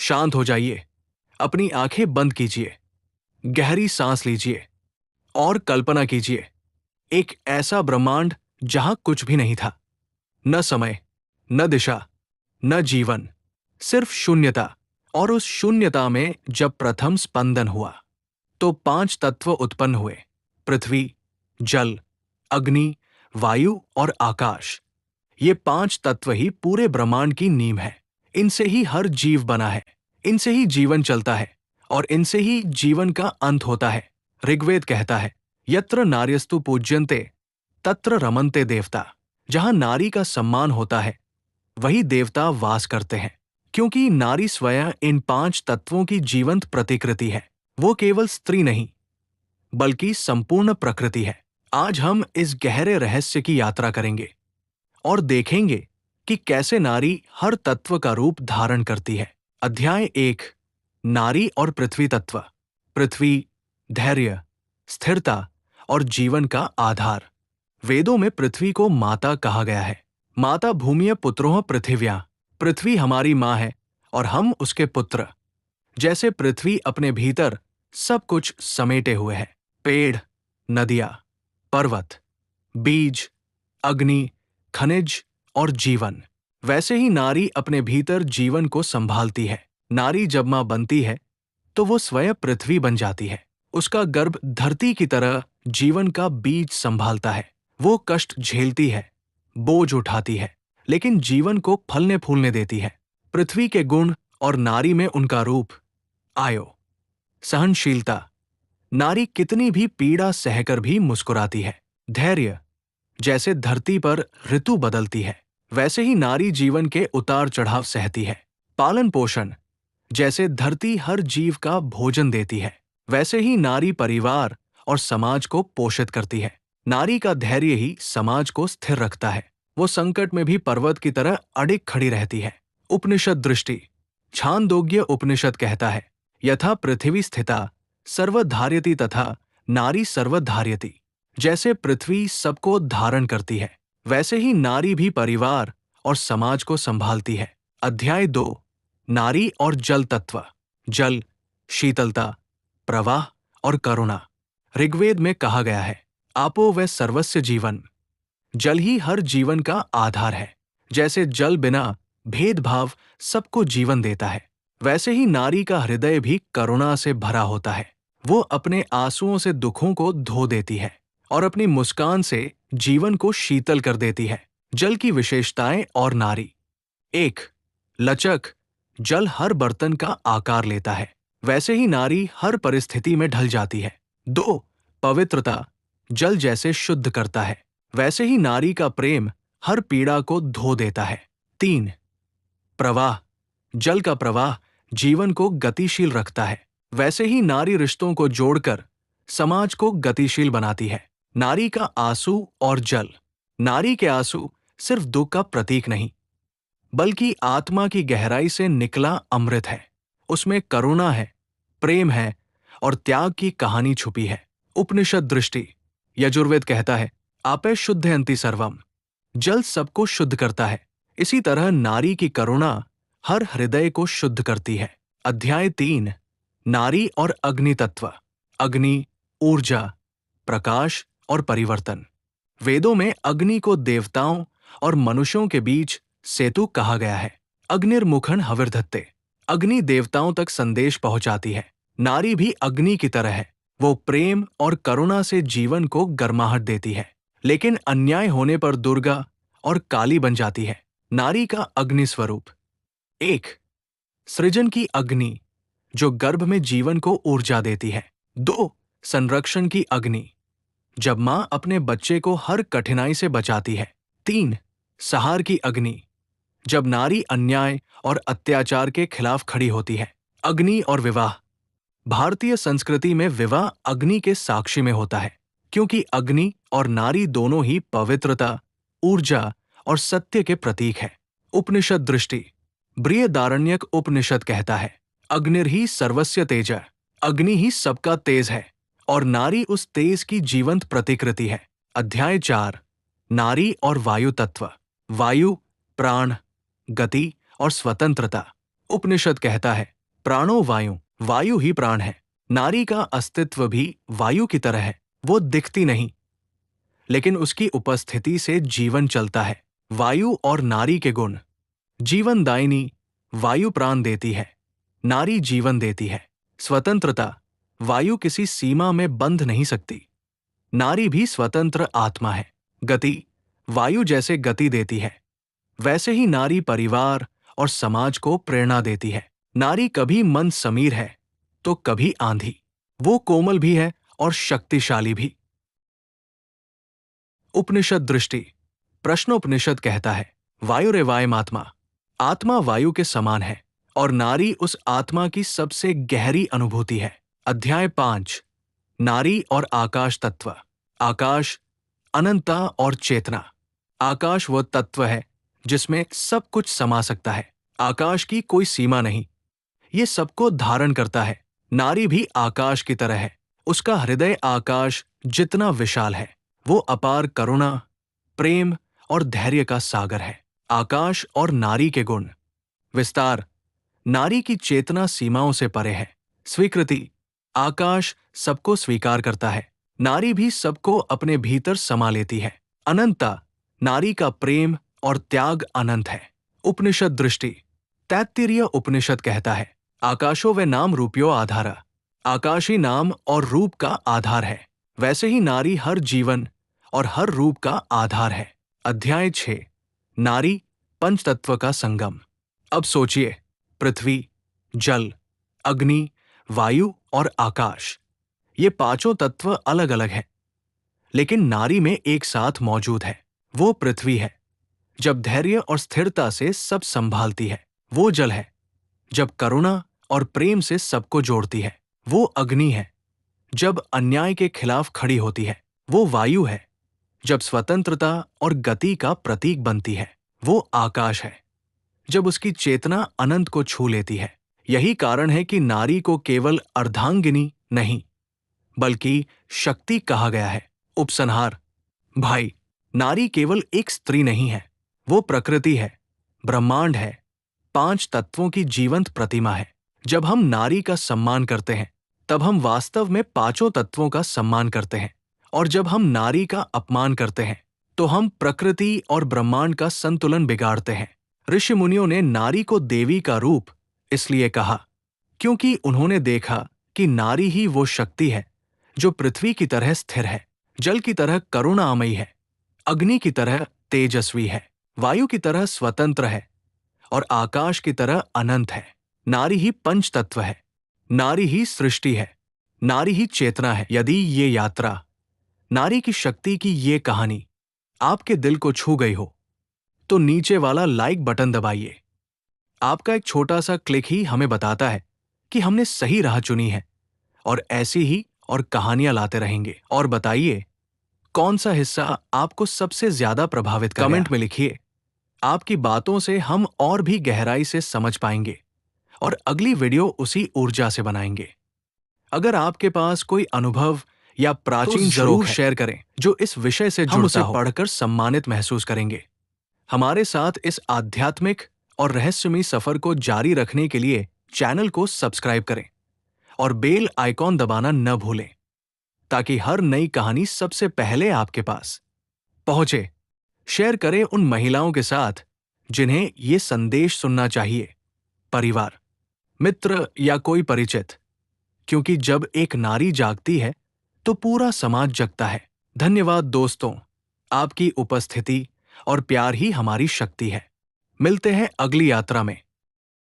शांत हो जाइए, अपनी आंखें बंद कीजिए, गहरी सांस लीजिए और कल्पना कीजिए एक ऐसा ब्रह्मांड जहां कुछ भी नहीं था। न समय, न दिशा, न जीवन, सिर्फ शून्यता। और उस शून्यता में जब प्रथम स्पंदन हुआ तो 5 तत्व उत्पन्न हुए। पृथ्वी, जल, अग्नि, वायु और आकाश। ये 5 तत्व ही पूरे ब्रह्मांड की नींव है। इनसे ही हर जीव बना है, इनसे ही जीवन चलता है और इनसे ही जीवन का अंत होता है। ऋग्वेद कहता है, यत्र नार्यस्तु पूज्यन्ते तत्र रमन्ते देवता। जहां नारी का सम्मान होता है वही देवता वास करते हैं, क्योंकि नारी स्वयं इन 5 तत्वों की जीवंत प्रतिकृति है। वो केवल स्त्री नहीं बल्कि संपूर्ण प्रकृति है। आज हम इस गहरे रहस्य की यात्रा करेंगे और देखेंगे कि कैसे नारी हर तत्व का रूप धारण करती है। अध्याय 1, नारी और पृथ्वी तत्व। पृथ्वी, धैर्य, स्थिरता और जीवन का आधार। वेदों में पृथ्वी को माता कहा गया है। माता भूमिय पुत्रोः पृथिव्या। पृथ्वी हमारी माँ है और हम उसके पुत्र। जैसे पृथ्वी अपने भीतर सब कुछ समेटे हुए है, पेड़, नदियां, पर्वत, बीज, अग्नि, खनिज और जीवन, वैसे ही नारी अपने भीतर जीवन को संभालती है। नारी जब मां बनती है तो वो स्वयं पृथ्वी बन जाती है। उसका गर्भ धरती की तरह जीवन का बीज संभालता है। वो कष्ट झेलती है, बोझ उठाती है, लेकिन जीवन को फलने फूलने देती है। पृथ्वी के गुण और नारी में उनका रूप। आयो, सहनशीलता। नारी कितनी भी पीड़ा सहकर भी मुस्कुराती है। धैर्य। जैसे धरती पर ऋतु बदलती है वैसे ही नारी जीवन के उतार चढ़ाव सहती है। पालन पोषण। जैसे धरती हर जीव का भोजन देती है वैसे ही नारी परिवार और समाज को पोषित करती है। नारी का धैर्य ही समाज को स्थिर रखता है। वो संकट में भी पर्वत की तरह अडिग खड़ी रहती है। उपनिषद दृष्टि। छांदोग्य उपनिषद कहता है, यथा पृथ्वी स्थिता सर्वधार्यति तथा नारी सर्वधार्यति। जैसे पृथ्वी सबको धारण करती है वैसे ही नारी भी परिवार और समाज को संभालती है। अध्याय 2, नारी और जल तत्व। जल, शीतलता, प्रवाह और करुणा। ऋग्वेद में कहा गया है, आपो वै सर्वस्य जीवन। जल ही हर जीवन का आधार है। जैसे जल बिना भेदभाव सबको जीवन देता है वैसे ही नारी का हृदय भी करुणा से भरा होता है। वो अपने आंसुओं से दुखों को धो देती है और अपनी मुस्कान से जीवन को शीतल कर देती है। जल की विशेषताएं और नारी। 1, लचक। जल हर बर्तन का आकार लेता है वैसे ही नारी हर परिस्थिति में ढल जाती है। 2, पवित्रता। जल जैसे शुद्ध करता है वैसे ही नारी का प्रेम हर पीड़ा को धो देता है। 3, प्रवाह। जल का प्रवाह जीवन को गतिशील रखता है वैसे ही नारी रिश्तों को जोड़कर समाज को गतिशील बनाती है। नारी का आंसू और जल। नारी के आंसू सिर्फ दुख का प्रतीक नहीं बल्कि आत्मा की गहराई से निकला अमृत है। उसमें करुणा है, प्रेम है और त्याग की कहानी छुपी है। उपनिषद दृष्टि। यजुर्वेद कहता है, आपे शुद्धयन्ति सर्वम। जल सबको शुद्ध करता है, इसी तरह नारी की करुणा हर हृदय को शुद्ध करती है। अध्याय 3, नारी और अग्नि तत्व। अग्नि, ऊर्जा, प्रकाश और परिवर्तन। वेदों में अग्नि को देवताओं और मनुष्यों के बीच सेतु कहा गया है। अग्निर्मुखन हविर्धत्ते। अग्नि देवताओं तक संदेश पहुंचाती है। नारी भी अग्नि की तरह है। वो प्रेम और करुणा से जीवन को गर्माहट देती है, लेकिन अन्याय होने पर दुर्गा और काली बन जाती है। नारी का अग्नि स्वरूप। 1, सृजन की अग्नि जो गर्भ में जीवन को ऊर्जा देती है। 2, संरक्षण की अग्नि जब मां अपने बच्चे को हर कठिनाई से बचाती है। 3, सहार की अग्नि जब नारी अन्याय और अत्याचार के खिलाफ खड़ी होती है। अग्नि और विवाह। भारतीय संस्कृति में विवाह अग्नि के साक्षी में होता है, क्योंकि अग्नि और नारी दोनों ही पवित्रता, ऊर्जा और सत्य के प्रतीक है। उपनिषद दृष्टि। बृहदारण्यक उपनिषद कहता है, अग्निर्हि सर्वस्य तेज। अग्नि ही सबका तेज है और नारी उस तेज की जीवंत प्रतिकृति है। अध्याय 4, नारी और वायु तत्व। वायु, प्राण, गति और स्वतंत्रता। उपनिषद कहता है, प्राणो वायु, वायु ही प्राण है। नारी का अस्तित्व भी वायु की तरह है। वो दिखती नहीं, लेकिन उसकी उपस्थिति से जीवन चलता है। वायु और नारी के गुण। जीवनदायिनी, वायु प्राण देती है, नारी जीवन देती है। स्वतंत्रता, वायु किसी सीमा में बंध नहीं सकती, नारी भी स्वतंत्र आत्मा है। गति, वायु जैसे गति देती है, वैसे ही नारी परिवार और समाज को प्रेरणा देती है। नारी कभी मन समीर है तो कभी आंधी। वो कोमल भी है और शक्तिशाली भी। उपनिषद दृष्टि। प्रश्नोपनिषद कहता है, वायुरेवायम आत्मा, आत्मा वायु के समान है और नारी उस आत्मा की सबसे गहरी अनुभूति है। अध्याय 5, नारी और आकाश तत्व। आकाश, अनंतता और चेतना। आकाश वह तत्व है जिसमें सब कुछ समा सकता है। आकाश की कोई सीमा नहीं, ये सबको धारण करता है। नारी भी आकाश की तरह है, उसका हृदय आकाश जितना विशाल है। वो अपार करुणा, प्रेम और धैर्य का सागर है। आकाश और नारी के गुण। विस्तार, नारी की चेतना सीमाओं से परे है। स्वीकृति, आकाश सबको स्वीकार करता है, नारी भी सबको अपने भीतर समा लेती है। अनंतता, नारी का प्रेम और त्याग अनंत है। उपनिषद दृष्टि। तैत्तिरीय उपनिषद कहता है, आकाशो व नाम रूपयो आधारा, आकाश ही नाम और रूप का आधार है। वैसे ही नारी हर जीवन और हर रूप का आधार है। अध्याय 6, नारी पंचतत्व का संगम। अब सोचिए, पृथ्वी, जल, अग्नि, वायु और आकाश, ये पांचों तत्व अलग अलग हैं, लेकिन नारी में एक साथ मौजूद है। वो पृथ्वी है, जब धैर्य और स्थिरता से सब संभालती है। वो जल है, जब करुणा और प्रेम से सबको जोड़ती है। वो अग्नि है, जब अन्याय के खिलाफ खड़ी होती है। वो वायु है, जब स्वतंत्रता और गति का प्रतीक बनती है। वो आकाश है, जब उसकी चेतना अनंत को छू लेती है। यही कारण है कि नारी को केवल अर्धांगिनी नहीं, बल्कि शक्ति कहा गया है। उपसंहार। भाई, नारी केवल एक स्त्री नहीं है, वो प्रकृति है, ब्रह्मांड है, 5 तत्वों की जीवंत प्रतिमा है। जब हम नारी का सम्मान करते हैं, तब हम वास्तव में पांचों तत्वों का सम्मान करते हैं, और जब हम नारी का अपमान करते हैं, तो हम प्रकृति और ब्रह्मांड का संतुलन बिगाड़ते हैं। ऋषि मुनियों ने नारी को देवी का रूप इसलिए कहा क्योंकि उन्होंने देखा कि नारी ही वो शक्ति है जो पृथ्वी की तरह स्थिर है, जल की तरह करुणामयी है, अग्नि की तरह तेजस्वी है, वायु की तरह स्वतंत्र है और आकाश की तरह अनंत है। नारी ही पंच तत्व है, नारी ही सृष्टि है, नारी ही चेतना है। यदि ये यात्रा, नारी की शक्ति की ये कहानी आपके दिल को छू गई हो, तो नीचे वाला लाइक बटन दबाइए। आपका एक छोटा सा क्लिक ही हमें बताता है कि हमने सही राह चुनी है, और ऐसी ही और कहानियां लाते रहेंगे। और बताइए, कौन सा हिस्सा आपको सबसे ज्यादा प्रभावित कर गया? कमेंट में लिखिए। आपकी बातों से हम और भी गहराई से समझ पाएंगे और अगली वीडियो उसी ऊर्जा से बनाएंगे। अगर आपके पास कोई अनुभव या प्राचीन जरूर शेयर करें जो इस विषय से जुड़ता हो। हम उसे पढ़कर सम्मानित महसूस करेंगे। हमारे साथ इस आध्यात्मिक और रहस्यमयी सफर को जारी रखने के लिए चैनल को सब्सक्राइब करें और बेल आइकॉन दबाना न भूलें, ताकि हर नई कहानी सबसे पहले आपके पास पहुंचे। शेयर करें उन महिलाओं के साथ जिन्हें ये संदेश सुनना चाहिए, परिवार, मित्र या कोई परिचित, क्योंकि जब एक नारी जागती है तो पूरा समाज जगता है। धन्यवाद दोस्तों, आपकी उपस्थिति और प्यार ही हमारी शक्ति है। मिलते हैं अगली यात्रा में।